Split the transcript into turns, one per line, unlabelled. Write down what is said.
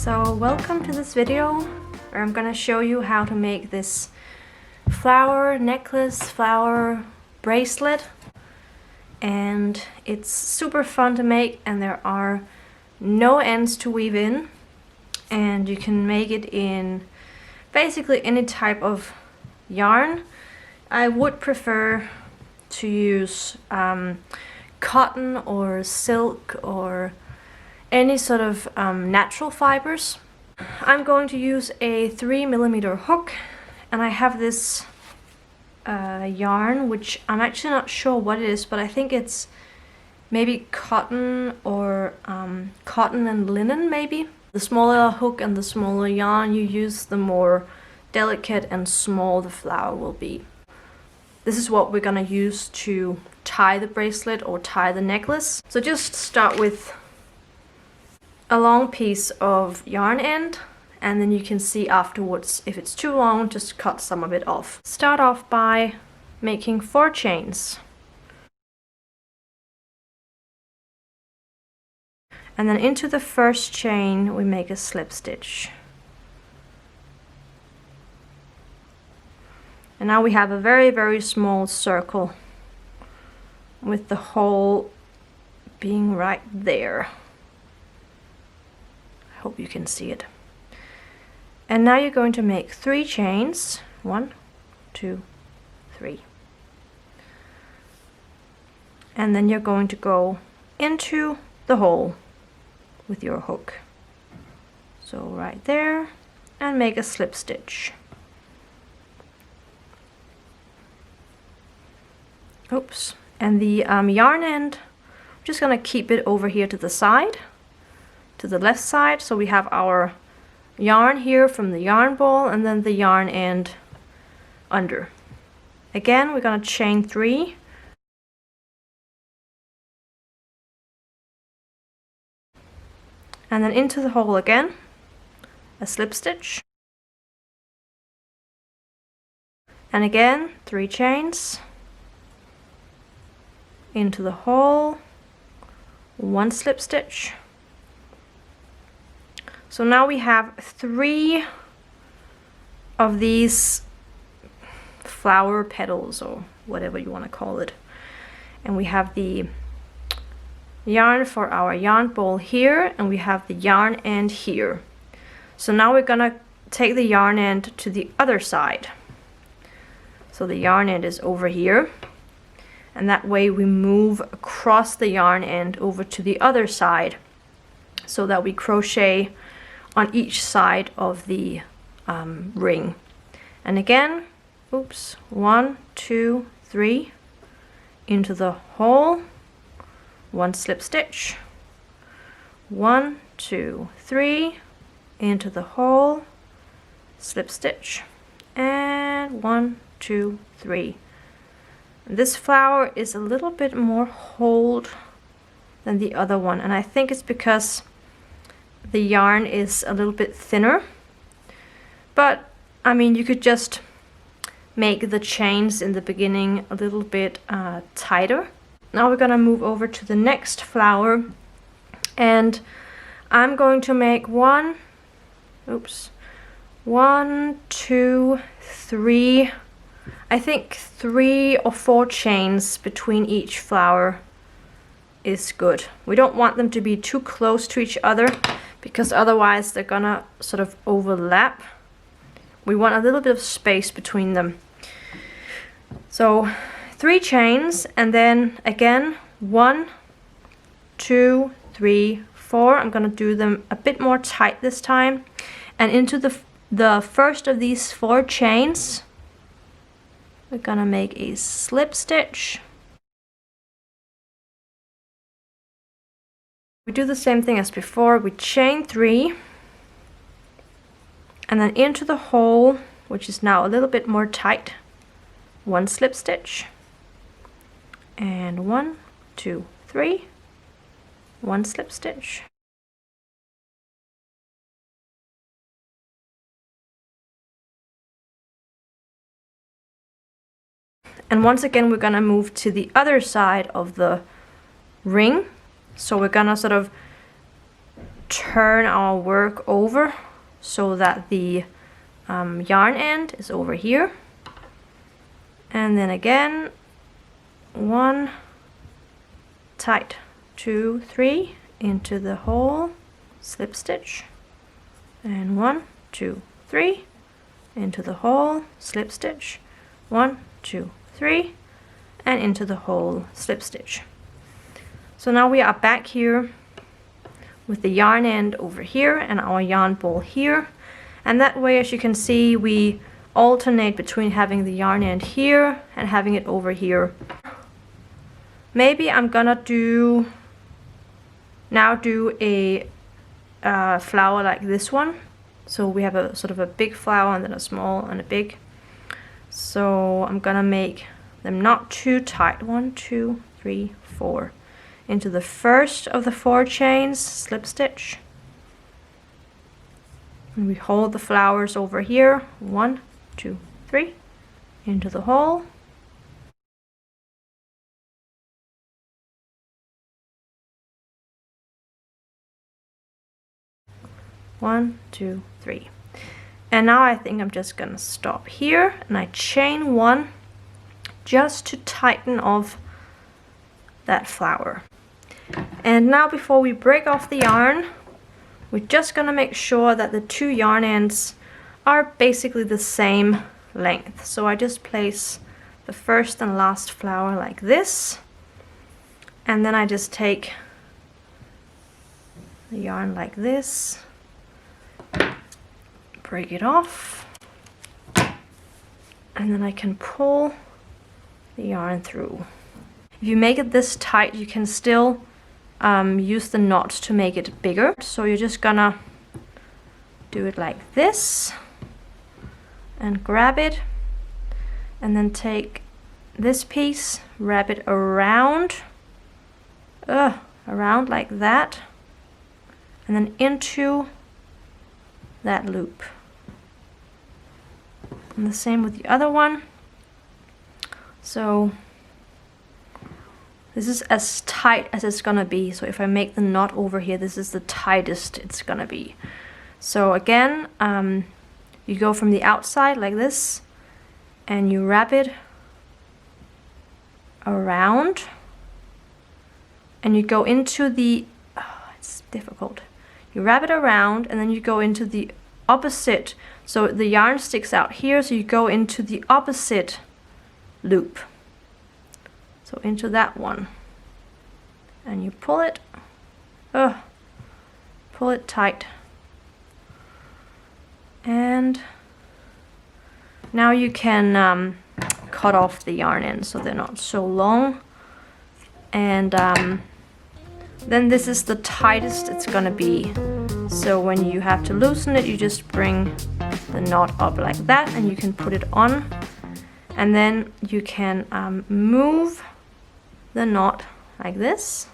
So welcome to this video where I'm gonna show you how to make this flower necklace, flower bracelet, and it's super fun to make and there are no ends to weave in, and you can make it in basically any type of yarn. I would prefer to use cotton or silk or any sort of natural fibers. I'm going to use a 3mm hook, and I have this yarn which I'm actually not sure what it is, but I think it's maybe cotton or cotton and linen maybe. The smaller hook and the smaller yarn you use, the more delicate and small the flower will be. This is what we're gonna use to tie the bracelet or tie the necklace. So just start with a long piece of yarn end, and then you can see afterwards if it's too long, just cut some of it off. Start off by making 4 chains. And then into the first chain we make a slip stitch. And now we have a very small circle with the hole being right there. I hope you can see it. And now you're going to make 3 chains. 1, 2, 3. And then you're going to go into the hole with your hook. So right there, and make a slip stitch. Oops. And the yarn end, I'm just gonna keep it over here to the side, to the left side, so we have our yarn here from the yarn ball and then the yarn end under. Again, we're gonna chain 3. And then into the hole again, a slip stitch. And again, 3 chains. Into the hole, 1 slip stitch. So now we have 3 of these flower petals or whatever you want to call it. And we have the yarn for our yarn ball here, and we have the yarn end here. So now we're gonna take the yarn end to the other side. So the yarn end is over here, and that way we move across the yarn end over to the other side so that we crochet on each side of the ring. And again, oops, 1, 2, 3 into the hole, 1 slip stitch, 1, 2, 3 into the hole, slip stitch, and 1, 2, 3. This flower is a little bit more hold than the other one, and I think it's because the yarn is a little bit thinner. But I mean, you could just make the chains in the beginning a little bit tighter. Now we're gonna move over to the next flower, and I'm going to make 1, 2, 3, I think 3 or 4 chains between each flower is good. We don't want them to be too close to each other because otherwise they're gonna sort of overlap. We want a little bit of space between them. So 3 chains, and then again 1, 2, 3, 4. I'm gonna do them a bit more tight this time, and into the first of these 4 chains we're gonna make a slip stitch. We do the same thing as before. We chain 3 and then into the hole, which is now a little bit more tight, 1 slip stitch, and 1, 2, 3, 1 slip stitch. And once again we're gonna move to the other side of the ring. So we're gonna sort of turn our work over so that the yarn end is over here. And then again, 1, tight, 2, 3, into the hole, slip stitch, and 1, 2, 3, into the hole, slip stitch, 1, 2, 3, and into the hole, slip stitch. So now we are back here with the yarn end over here and our yarn ball here, and that way, as you can see, we alternate between having the yarn end here and having it over here. Maybe I'm gonna do a flower like this one. So we have a sort of a big flower and then a small and a big. So I'm gonna make them not too tight. 1, 2, 3, 4. Into the first of the 4 chains, slip stitch. And we hold the flowers over here. 1, 2, 3. Into the hole. 1, 2, 3. And now I think I'm just gonna stop here and I chain 1 just to tighten off that flower. And now before we break off the yarn, we're just gonna make sure that the 2 yarn ends are basically the same length. So I just place the first and last flower like this, and then I just take the yarn like this, break it off, and then I can pull the yarn through. If you make it this tight, you can still use the knot to make it bigger. So you're just gonna do it like this and grab it, and then take this piece, wrap it around like that, and then into that loop. And the same with the other one. So this is as tight as it's gonna be. So if I make the knot over here, this is the tightest it's gonna be. So again, you go from the outside like this, and you wrap it around, and you go into the, it's difficult. You wrap it around, and then you go into the opposite. So the yarn sticks out here, so you go into the opposite loop. So into that one, and you pull it, pull it tight, and now you can cut off the yarn ends so they're not so long. And then this is the tightest it's gonna be. So when you have to loosen it, you just bring the knot up like that, and you can put it on, and then you can move the knot like this,